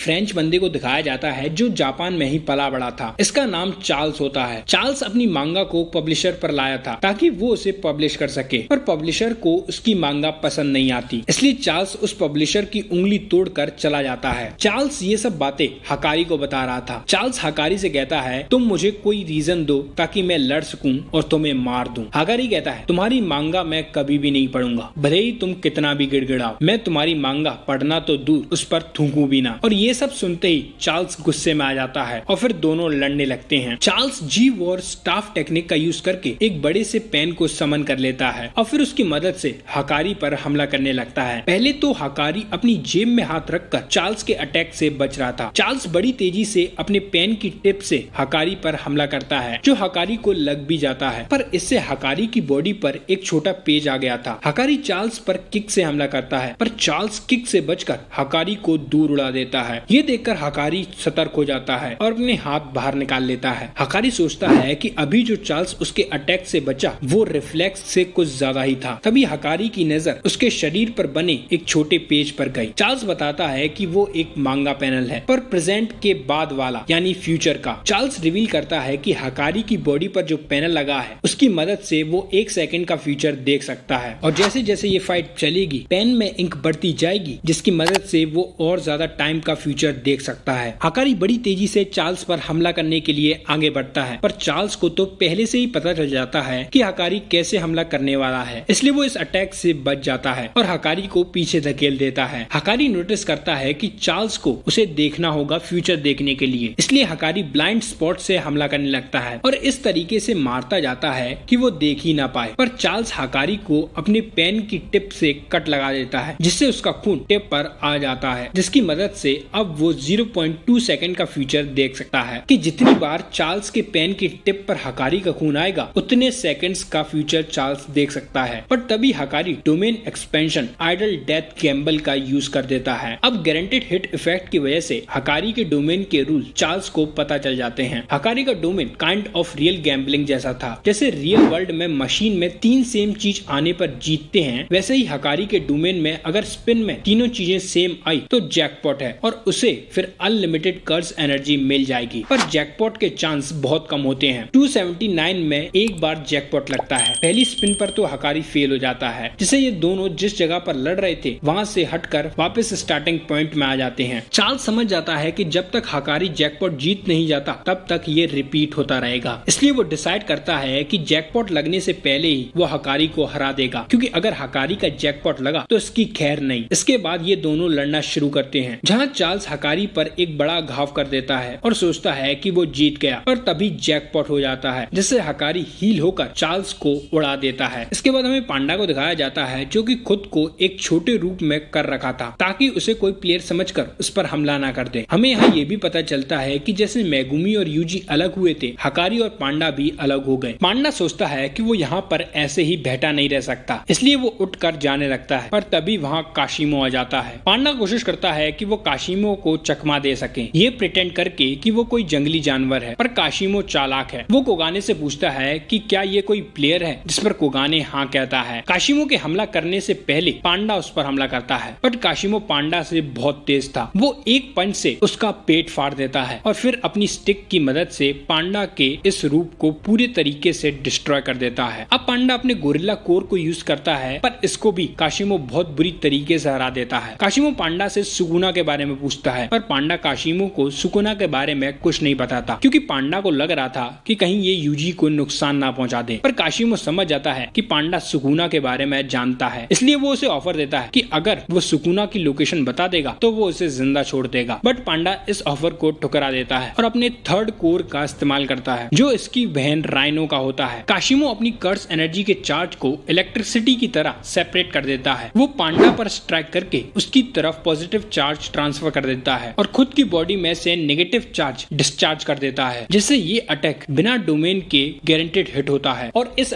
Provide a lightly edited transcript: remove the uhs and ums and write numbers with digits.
French बंदे को दिखाया जाता है जो जापान में ही पला बड़ा था। इसका नाम चार्ल्स होता है। चार्ल्स अपनी मांगा को पब्लिशर पर लाया था ताकि वो उसे पब्लिश कर सके, पर पब्लिशर को उसकी मांगा पसंद नहीं आती, इसलिए चार्ल्स उस पब्लिशर की उंगली तोड़कर चला जाता है। चार्ल्स ये सब बातें हकारी को बता रहा था। चार्ल्स हकारी से कहता है तुम मुझे कोई रीजन दो ताकि मैं लड़ सकूं और तुम्हें मार दूं। हकारी कहता है तुम्हारी मांगा मैं कभी भी नहीं पढ़ूंगा, भले ही तुम कितना भी गिड़गिड़ाओ। मैं तुम्हारी मांगा पढ़ना तो दूर उस पर थूकूं भी ना। और ये सब सुनते ही चार्ल्स गुस्से में आ जाता है और फिर दोनों लड़ने लगते हैं। चार्ल्स जी वॉर स्टाफ टेक्निक का यूज करके एक बड़े से पेन को समन कर लेता है और फिर उसकी मदद से हकारी पर हमला करने लगता है। पहले तो हकारी अपनी जेब में हाथ रखकर चार्ल्स के अटैक से बच रहा था। चार्ल्स बड़ी तेजी से अपने पेन की टिप से हकारी पर हमला करता है जो हकारी को लग भी जाता है, पर इससे हकारी की बॉडी पर एक छोटा पेज आ गया था। हकारी चार्ल्स पर किक से हमला करता है, पर चार्ल्स किक से बचकर हकारी को दूर उड़ा देता है। ये देखकर हकारी सतर्क हो जाता है और अपने हाथ बाहर निकाल लेता है। हकारी सोचता है कि अभी जो चार्ल्स उसके अटैक से बचा वो रिफ्लेक्स से कुछ ज्यादा ही था। तभी हकारी की नजर उसके शरीर पर बने एक छोटे पेज पर गई। चार्ल्स बताता है कि वो एक मांगा पैनल है, पर प्रेजेंट के बाद वाला यानी फ्यूचर का। चार्ल्स रिवील करता है कि हकारी की बॉडी पर जो पैनल लगा है उसकी मदद से वो 1 सेकंड का फ्यूचर देख सकता है, और जैसे जैसे ये फाइट चलेगी पेन में इंक बढ़ती जाएगी जिसकी मदद से वो और ज्यादा टाइम का फ्यूचर देख सकता है। हकारी बड़ी तेजी से चार्ल्स पर हमला करने के लिए आगे बढ़ता है, पर चार्ल्स को तो पहले से ही पता चल जाता है कि हकारी कैसे हमला करने वाला है, इसलिए वो इस अटैक से बच जाता है और हकारी को पीछे धकेल देता है। हकारी नोटिस करता है कि चार्ल्स को उसे देखना होगा फ्यूचर देखने के लिए, इसलिए हकारी ब्लाइंड स्पॉट से हमला करने लगता है और इस तरीके से मारता जाता है कि वो देख ही ना पाए। पर चार्ल्स हकारी को अपने पेन की टिप से कट लगा देता है जिससे उसका खून टिप पर आ जाता है, जिसकी मदद से अब वो 0.2 सेकंड का फ्यूचर देख सकता है कि जितनी बार चार्ल्स के पेन की टिप पर हकारी का खून आएगा उतने सेकंड्स का फ्यूचर चार्ल्स देख सकता है। पर तभी हकारी domain expansion idle death gamble का यूज कर देता है। अब गारंटेड हिट इफेक्ट की वजह से हकारी के डोमेन के रूल चार्ल्स को पता चल जाते हैं। हकारी का domain kind of real gambling जैसा था। जैसे रियल वर्ल्ड में मशीन में 3 सेम चीज आने पर जीतते हैं, वैसे ही हकारी के डोमेन में अगर स्पिन में तीनों चीजें सेम आई तो जैकपॉट है और उसे फिर अनलिमिटेड कर्ज एनर्जी मिल जाएगी। पर जैकपॉट के चांस बहुत कम होते हैं। 279 में एक बार जैकपॉट लगता है। पहली स्पिन पर तो हकारी फेल हो जाता है, जिससे ये दोनों जिस जगह पर लड़ रहे थे वहां से हटकर वापस स्टार्टिंग पॉइंट में आ जाते हैं। चार्ल्स समझ जाता है कि जब तक हकारी जैकपॉट जीत नहीं जाता तब तक ये रिपीट होता रहेगा, इसलिए वो डिसाइड करता है कि जैकपॉट लगने से पहले ही वो हकारी को हरा देगा, क्योंकि अगर हकारी का जैकपॉट लगा तो इसकी खैर नहीं। इसके बाद ये दोनों लड़ना शुरू करते हैं, जहाँ चार्ल्स हकारी पर एक बड़ा घाव कर देता है और सोचता है कि वो जीत गया, पर तभी जैकपॉट हो जाता है जिससे हकारी हील होकर चार्ल्स को उड़ा देता है। इसके बाद हमें पांडा को दिखाया जाता है जो कि खुद को एक छोटे रूप में कर रखा था ताकि उसे कोई प्लेयर समझकर उस पर हमला ना कर दे। हमें यहाँ ये भी पता चलता है कि जैसे मेगुमी और यूजी अलग हुए थे, हकारी और पांडा भी अलग हो गए। पांडा सोचता है कि वो यहाँ पर ऐसे ही बैठा नहीं रह सकता, इसलिए वो उठकर जाने लगता है, पर तभी वहाँ काशिमो आ जाता है। पांडा कोशिश करता है कि वो काशिमो को चकमा दे सके, ये प्रिटेंड करके कि वो कोई जंगली जानवर है, पर काशिमो चालाक है। वो कोगाने से पूछता है कि क्या ये कोई प्लेयर है, जिस पर कोगाने हाँ कहता है। काशिमो के हमला करने से पहले पांडा उस पर हमला करता है, बट काशिमो पांडा से बहुत तेज था। वो एक पंच से उसका पेट फाड़ देता है और फिर अपनी स्टिक की मदद से पांडा के इस रूप को पूरे तरीके से डिस्ट्रॉय कर देता है। अब पांडा अपने गोरिल्ला कोर को यूज करता है, पर इसको भी काशिमो बहुत बुरी तरीके से हरा देता है। काशिमो पांडा से सुकुना के बारे में पूछता है, पर पांडा काशिमो को सुकुना के बारे में कुछ नहीं बताता, क्योंकि पांडा को लग रहा था कि कहीं ये यूजी को नुकसान ना पहुंचा दे। पर काशिमो समझ जाता है कि पांडा सुकुना के बारे में जानता है, इसलिए वो उसे ऑफर देता है कि अगर वो सुकुना की लोकेशन बता देगा तो वो उसे जिंदा छोड़ देगा। बट पांडा इस ऑफर को ठुकरा देता है और अपने थर्ड कोर का इस्तेमाल करता है, जो इसकी बहन राइनो का होता है। काशिमो अपनी कर्स एनर्जी के चार्ज को इलेक्ट्रिसिटी की तरह सेपरेट कर देता है। वो पांडा पर स्ट्राइक करके उसकी तरफ पॉजिटिव चार्ज ट्रांसफर कर देता है और खुद की बॉडी में से नेगेटिव चार्ज डिस्चार्ज कर देता है, जिससे ये अटैक बिना डोमेन के गारंटेड हिट होता है और इस